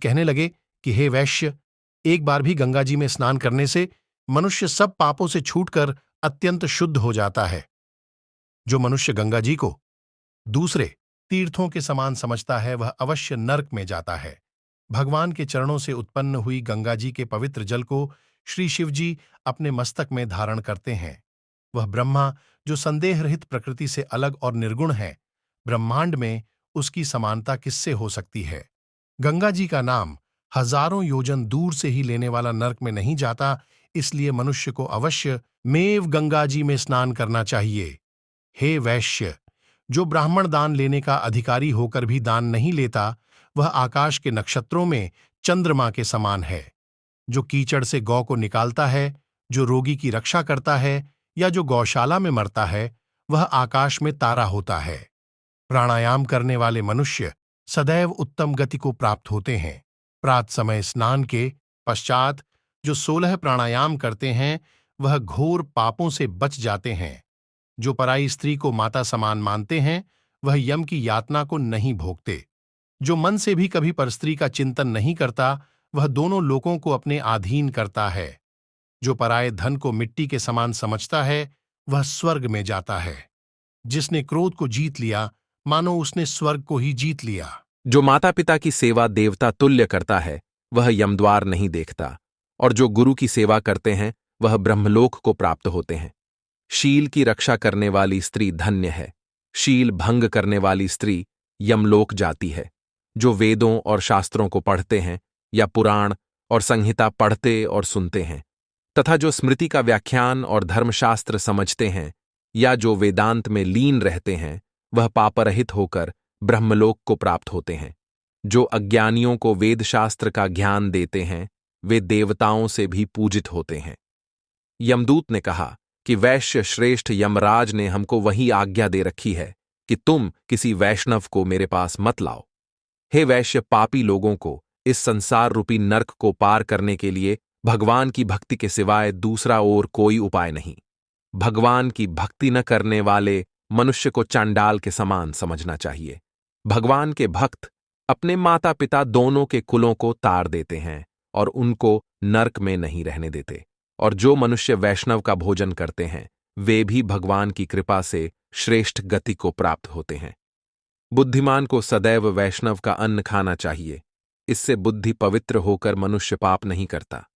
कहने लगे कि हे वैश्य, एक बार भी गंगा जी में स्नान करने से मनुष्य सब पापों से छूटकर अत्यंत शुद्ध हो जाता है। जो मनुष्य गंगा जी को दूसरे तीर्थों के समान समझता है वह अवश्य नरक में जाता है। भगवान के चरणों से उत्पन्न हुई गंगा जी के पवित्र जल को श्री शिव जी अपने मस्तक में धारण करते हैं। वह ब्रह्मा जो संदेह रहित प्रकृति से अलग और निर्गुण है, ब्रह्मांड में उसकी समानता किससे हो सकती है। गंगा जी का नाम हजारों योजन दूर से ही लेने वाला नरक में नहीं जाता, इसलिए मनुष्य को अवश्य मेव गंगा जी में स्नान करना चाहिए। हे वैश्य, जो ब्राह्मण दान लेने का अधिकारी होकर भी दान नहीं लेता, वह आकाश के नक्षत्रों में चंद्रमा के समान है। जो कीचड़ से गौ को निकालता है, जो रोगी की रक्षा करता है या जो गौशाला में मरता है, वह आकाश में तारा होता है। प्राणायाम करने वाले मनुष्य सदैव उत्तम गति को प्राप्त होते हैं। प्रात समय स्नान के पश्चात जो 16 प्राणायाम करते हैं, वह घोर पापों से बच जाते हैं। जो पराई स्त्री को माता समान मानते हैं, वह यम की यातना को नहीं भोगते। जो मन से भी कभी परस्त्री का चिंतन नहीं करता, वह दोनों लोकों को अपने अधीन करता है। जो पराये धन को मिट्टी के समान समझता है, वह स्वर्ग में जाता है। जिसने क्रोध को जीत लिया, मानो उसने स्वर्ग को ही जीत लिया। जो माता पिता की सेवा देवता तुल्य करता है, वह यमद्वार नहीं देखता, और जो गुरु की सेवा करते हैं, वह ब्रह्मलोक को प्राप्त होते हैं। शील की रक्षा करने वाली स्त्री धन्य है। शील भंग करने वाली स्त्री यमलोक जाती है। जो वेदों और शास्त्रों को पढ़ते हैं या पुराण और संहिता पढ़ते और सुनते हैं, तथा जो स्मृति का व्याख्यान और धर्मशास्त्र समझते हैं या जो वेदांत में लीन रहते हैं, वह पापरहित होकर ब्रह्मलोक को प्राप्त होते हैं। जो अज्ञानियों को वेदशास्त्र का ज्ञान देते हैं, वे देवताओं से भी पूजित होते हैं। यमदूत ने कहा कि वैश्य श्रेष्ठ यमराज ने हमको वही आज्ञा दे रखी है कि तुम किसी वैष्णव को मेरे पास मत लाओ। हे वैश्य, पापी लोगों को इस संसार रूपी नरक को पार करने के लिए भगवान की भक्ति के सिवाय दूसरा और कोई उपाय नहीं। भगवान की भक्ति न करने वाले मनुष्य को चांडाल के समान समझना चाहिए। भगवान के भक्त अपने माता पिता दोनों के कुलों को तार देते हैं और उनको नरक में नहीं रहने देते। और जो मनुष्य वैष्णव का भोजन करते हैं, वे भी भगवान की कृपा से श्रेष्ठ गति को प्राप्त होते हैं। बुद्धिमान को सदैव वैष्णव का अन्न खाना चाहिए। इससे बुद्धि पवित्र होकर मनुष्य पाप नहीं करता।